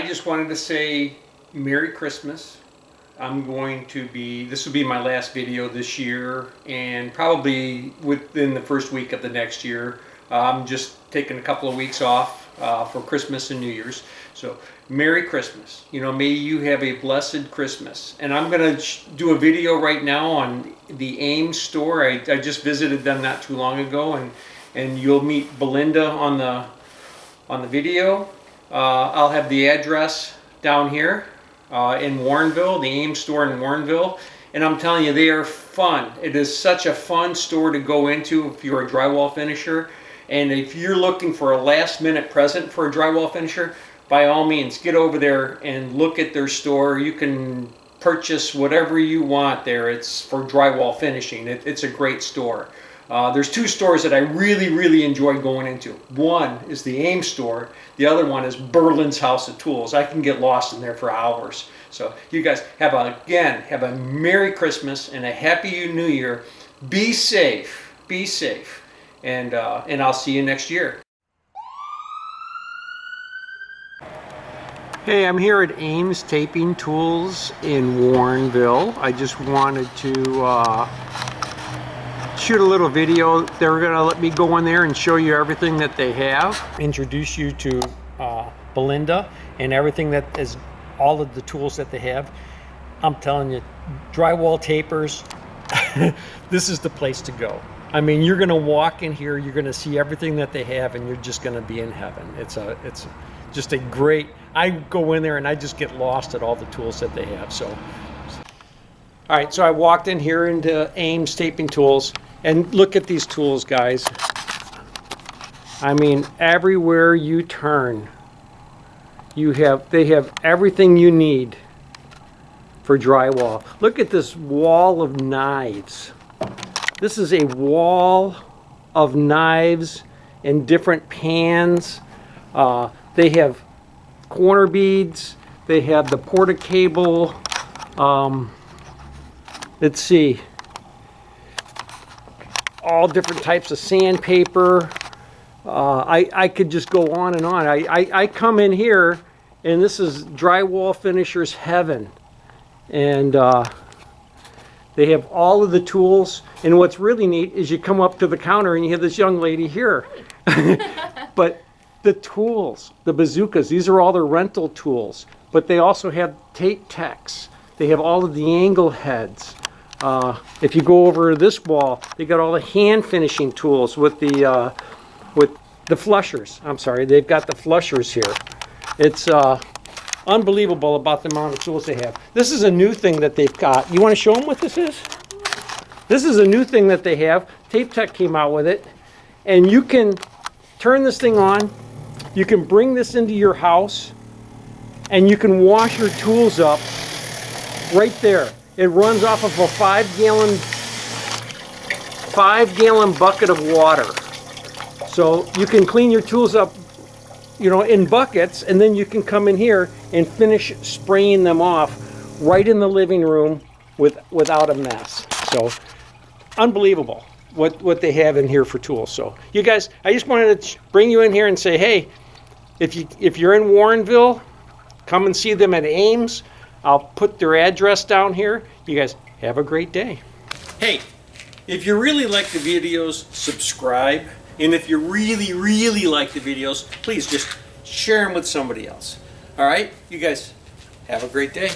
just wanted to say Merry Christmas. This will be my last video this year, and probably within the first week of the next year. I'm just taking a couple of weeks off for Christmas and New Year's. So Merry Christmas. You know, may you have a blessed Christmas. And I'm going to do a video right now on the AMES store. I just visited them not too long ago, and you'll meet Belinda on the video. I'll have the address down here in Warrenville, the AMES store in Warrenville. And I'm telling you, they are fun. It is such a fun store to go into if you're a drywall finisher. And if you're looking for a last minute present for a drywall finisher, by all means, get over there and look at their store. You can purchase whatever you want there. It's for drywall finishing. It's a great store. There's two stores that I really enjoy going into. One is the AMES store. The other one is Berlin's House of Tools. I can get lost in there for hours. So you guys have a Merry Christmas and a Happy New Year. Be safe. Be safe. And I'll see you next year. Hey, I'm here at AMES Taping Tools in Warrenville. I just wanted to shoot a little video. They're going to let me go in there and show you everything that they have. Introduce you to Belinda and everything that is, all of the tools that they have. I'm telling you, drywall tapers, this is the place to go. I mean, you're going to walk in here, you're going to see everything that they have, and you're just going to be in heaven. It's just a great, I go in there and I just get lost at all the tools that they have. So, all right, so I walked in here into AMES Taping Tools, and look at these tools, guys. I mean, everywhere you turn, they have everything you need for drywall. Look at this wall of knives. This is a wall of knives and different pans. They have corner beads. They have the porta cable. Let's see. All different types of sandpaper. I could just go on and on. I come in here, and this is drywall finisher's heaven. And they have all of the tools. And what's really neat is you come up to the counter and you have this young lady here. But the tools, the bazookas, these are all their rental tools. But they also have tape techs. They have all of the angle heads. If you go over this wall, they got all the hand finishing tools with the flushers. I'm sorry, they've got the flushers here. It's unbelievable about the amount of tools they have. This is a new thing that they've got. You want to show them what this is? This is a new thing that they have. Tape Tech came out with it. And you can turn this thing on. You can bring this into your house. And you can wash your tools up right there. It runs off of a 5-gallon bucket of water. So you can clean your tools up, you know, in buckets, and then you can come in here and finish spraying them off right in the living room without a mess. So unbelievable what they have in here for tools. So you guys, I just wanted to bring you in here and say, hey, if you're in Warrenville, come and see them at AMES. I'll put their address down here. You guys have a great day. Hey, if you really like the videos, subscribe. And if you really like the videos, please just share them with somebody else. All right? You guys have a great day.